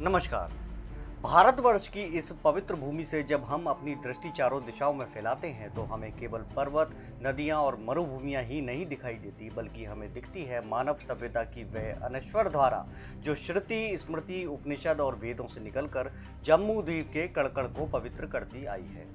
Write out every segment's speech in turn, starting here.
नमस्कार। भारतवर्ष की इस पवित्र भूमि से जब हम अपनी दृष्टि चारों दिशाओं में फैलाते हैं तो हमें केवल पर्वत, नदियां और मरुभूमियां ही नहीं दिखाई देती, बल्कि हमें दिखती है मानव सभ्यता की वह अनश्वर धारा जो श्रुति, स्मृति, उपनिषद और वेदों से निकलकर जम्मू द्वीप के कण-कण को पवित्र करती आई है।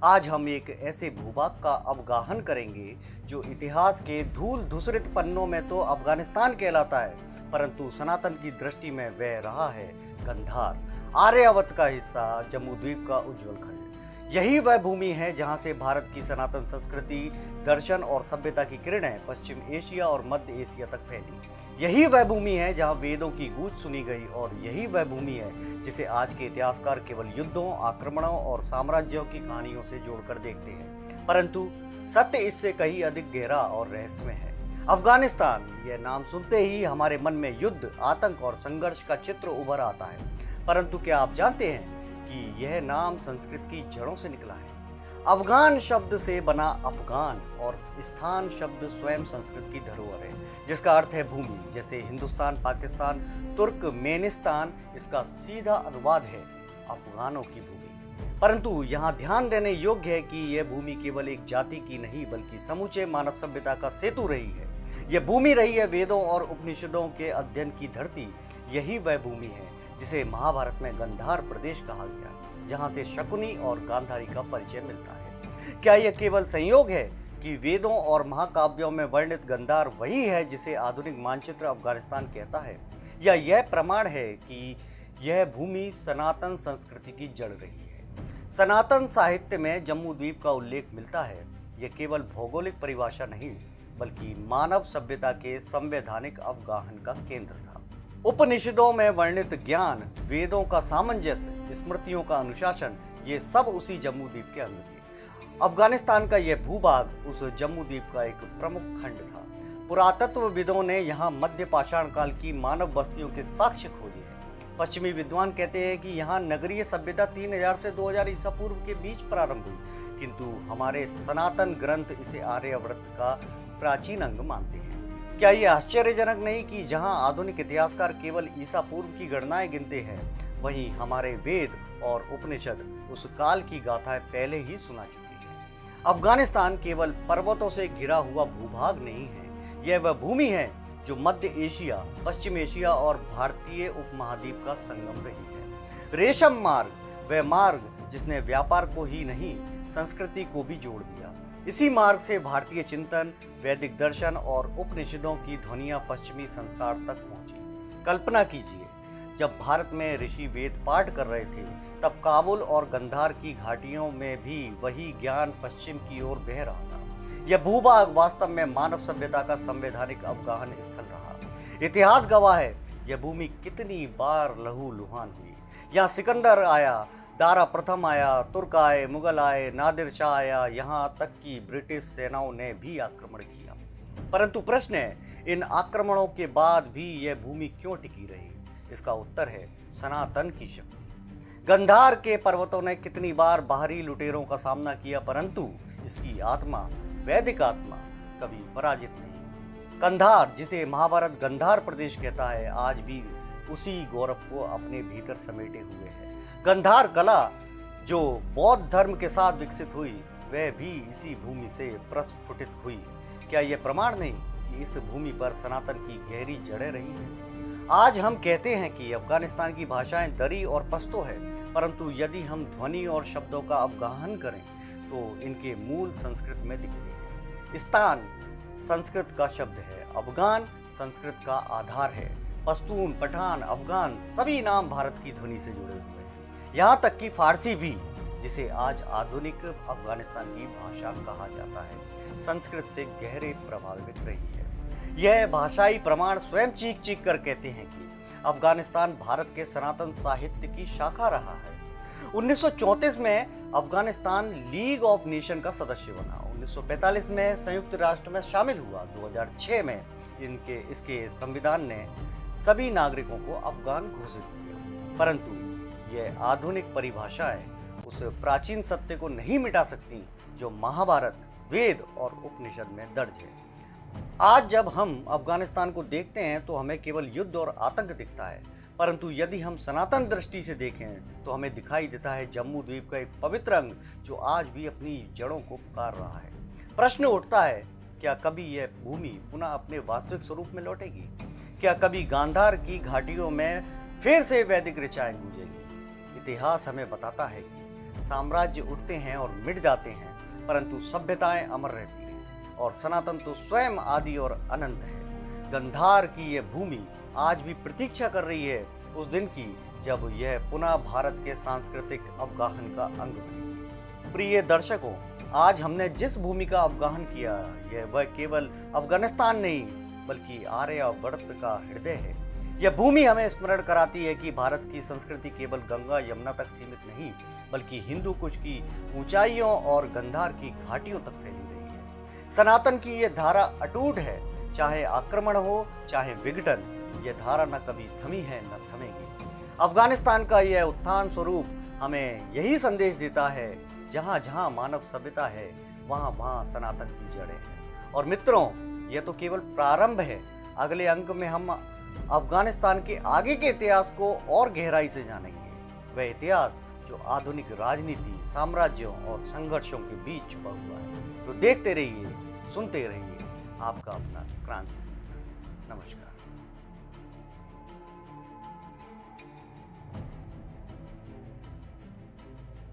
आज हम एक ऐसे भूभाग का अवगाहन करेंगे जो इतिहास के धूल धूसरित पन्नों में तो अफगानिस्तान कहलाता है, परंतु सनातन की दृष्टि में वह रहा है गंधार, आर्यावर्त का हिस्सा, जम्मू द्वीप का उज्जवल खंड। यही वह भूमि है जहां से भारत की सनातन संस्कृति, दर्शन और सभ्यता की किरणें पश्चिम एशिया और मध्य एशिया तक फैली। यही वह भूमि है जहां वेदों की गूंज सुनी गई, और यही वह भूमि है जिसे आज के इतिहासकार केवल युद्धों, आक्रमणों और साम्राज्यों की कहानियों से जोड़कर देखते हैं, परंतु सत्य इससे कहीं अधिक गहरा और रहस्यमय है। अफगानिस्तान, यह नाम सुनते ही हमारे मन में युद्ध, आतंक और संघर्ष का चित्र उभर आता है, परंतु क्या आप जानते हैं कि यह नाम संस्कृत की जड़ों से निकला है? अफगान शब्द से बना अफगान, और स्थान शब्द स्वयं संस्कृत की धरोहर है जिसका अर्थ है भूमि। जैसे हिंदुस्तान, पाकिस्तान, तुर्कमेनिस्तान, इसका सीधा अनुवाद है अफगानों की भूमि। परंतु यहाँ ध्यान देने योग्य है कि यह भूमि केवल एक जाति की नहीं बल्कि समूचे मानव सभ्यता का सेतु रही है। यह भूमि रही है वेदों और उपनिषदों के अध्ययन की धरती। यही वह भूमि है जिसे महाभारत में गंधार प्रदेश कहा गया, जहाँ से शकुनी और गांधारी का परिचय मिलता है। क्या यह केवल संयोग है कि वेदों और महाकाव्यों में वर्णित गंधार वही है जिसे आधुनिक मानचित्र अफगानिस्तान कहता है, या यह प्रमाण है कि यह भूमि सनातन संस्कृति की जड़ रही है? सनातन साहित्य में जम्मू द्वीप का उल्लेख मिलता है। यह केवल भौगोलिक परिभाषा नहीं बल्कि मानव सभ्यता के संवैधानिक अवगाहन का केंद्र था। उपनिषदों में वर्णित ज्ञान, वेदों का सामंजस्य, स्मृतियों का अनुशासन, ये सब उसी जम्मू द्वीप के अंग थे। अफगानिस्तान का यह भूभाग उस जम्मू द्वीप का एक प्रमुख खंड था। पुरातत्वविदों ने यहाँ मध्य पाषाण काल की मानव बस्तियों के साक्ष्य खोजे हैं। पश्चिमी विद्वान कहते हैं कि यहाँ नगरीय सभ्यता 3000 से 2000 ईसा पूर्व के बीच प्रारंभ हुई, किंतु हमारे सनातन ग्रंथ इसे आर्यावर्त का प्राचीन अंग मानते हैं। क्या यह आश्चर्यजनक नहीं कि जहां आधुनिक इतिहासकार केवल ईसा पूर्व की गणनाएं गिनते हैं, वहीं हमारे वेद और उपनिषद उस काल की गाथाएं पहले ही सुना चुके हैं। अफगानिस्तान केवल पर्वतों से घिरा हुआ भूभाग नहीं है, यह वह भूमि है जो मध्य एशिया, पश्चिम एशिया और भारतीय उपमहाद्वीप का संगम रही है। रेशम मार्ग, वह मार्ग जिसने व्यापार को ही नहीं संस्कृति को भी जोड़ दिया। इसी मार्ग से भारतीय चिंतन, वैदिक दर्शन और उपनिषदों की ध्वनियां पश्चिमी संसार तक पहुंची। कल्पना कीजिए, जब भारत में ऋषि वेद पाठ कर रहे थे, तब काबुल और गंधार की घाटियों में भी वही ज्ञान पश्चिम की ओर बह रहा था। यह भूभाग वास्तव में मानव सभ्यता का संवैधानिक अवगाहन स्थल रहा। इतिहास गवाह है यह भूमि कितनी बार लहूलुहान हुई। यहाँ सिकंदर आया, दारा प्रथम आया, तुर्क आए, मुगल आए, नादिर शाह आया, यहाँ तक कि ब्रिटिश सेनाओं ने भी आक्रमण किया। परंतु प्रश्न है, इन आक्रमणों के बाद भी यह भूमि क्यों टिकी रही? इसका उत्तर है सनातन की शक्ति। गंधार के पर्वतों ने कितनी बार बाहरी लुटेरों का सामना किया, परंतु इसकी आत्मा, वैदिक आत्मा, कभी पराजित नहीं हुई। गंधार, जिसे महाभारत गंधार प्रदेश कहता है, आज भी उसी गौरव को अपने भीतर समेटे हुए है। गंधार कला जो बौद्ध धर्म के साथ विकसित हुई, वह भी इसी भूमि से प्रस्फुटित हुई। क्या यह प्रमाण नहीं कि इस भूमि पर सनातन की गहरी जड़ें रही हैं? आज हम कहते हैं कि अफगानिस्तान की भाषाएं दरी और पश्तो है, परंतु यदि हम ध्वनि और शब्दों का अवगाहन करें तो इनके मूल संस्कृत में दिखते हैं। स्थान संस्कृत का शब्द है, अफगान संस्कृत का आधार है। पश्तून, पठान, अफगान सभी नाम भारत की ध्वनि से जुड़े हुए हैं। यहाँ तक कि फारसी भी, जिसे आज आधुनिक अफगानिस्तान की भाषा कहा जाता है, संस्कृत से गहरे प्रभावित रही है। यह भाषाई प्रमाण स्वयं चीख चीख कर कहते हैं कि अफगानिस्तान भारत के सनातन साहित्य की शाखा रहा है। 1934 में अफगानिस्तान लीग ऑफ नेशन का सदस्य बना। 1945 में संयुक्त राष्ट्र में शामिल हुआ। 2006 में इसके संविधान ने सभी नागरिकों को अफगान घोषित किया। परंतु यह आधुनिक परिभाषाएं उस प्राचीन सत्य को नहीं मिटा सकती जो महाभारत, वेद और उपनिषद में दर्ज है। आज जब हम अफगानिस्तान को देखते हैं तो हमें केवल युद्ध और आतंक दिखता है, परंतु यदि हम सनातन दृष्टि से देखें तो हमें दिखाई देता है जम्मू द्वीप का एक पवित्र अंग जो आज भी अपनी जड़ों को पुकार रहा है। प्रश्न उठता है, क्या कभी यह भूमि पुनः अपने वास्तविक स्वरूप में लौटेगी? क्या कभी गांधार की घाटियों में फिर से वैदिक ऋचाएं गूंजेंगी? इतिहास हमें बताता है कि साम्राज्य उठते हैं और मिट जाते हैं, परंतु सभ्यताएं अमर रहती हैं और सनातन तो स्वयं आदि और अनंत है। गंधार की यह भूमि आज भी प्रतीक्षा कर रही है उस दिन की जब यह पुनः भारत के सांस्कृतिक अवगाहन का अंग बनेगी। प्रिय दर्शकों, आज हमने जिस भूमि का अवगाहन किया वह केवल अफगानिस्तान नहीं बल्कि आर्यावर्त का हृदय है। यह भूमि हमें स्मरण कराती है कि भारत की संस्कृति केवल गंगा यमुना तक सीमित नहीं बल्कि हिंदू कुश की ऊंचाइयों और गंधार की घाटियों तक फैली रही है। सनातन की यह धारा अटूट है, चाहे आक्रमण हो चाहे विघटन, यह धारा न कभी थमी है न थमेगी। अफगानिस्तान का यह उत्थान स्वरूप हमें यही संदेश देता है, जहाँ जहाँ मानव सभ्यता है वहाँ वहाँ सनातन की जड़ें हैं। और मित्रों, यह तो केवल प्रारंभ है। अगले अंक में हम अफगानिस्तान के आगे के इतिहास को और गहराई से जानेंगे, वह इतिहास जो आधुनिक राजनीति, साम्राज्यों और संघर्षों के बीच छुपा हुआ है। तो देखते रहिए, सुनते रहिए, आपका अपना क्रांति। नमस्कार।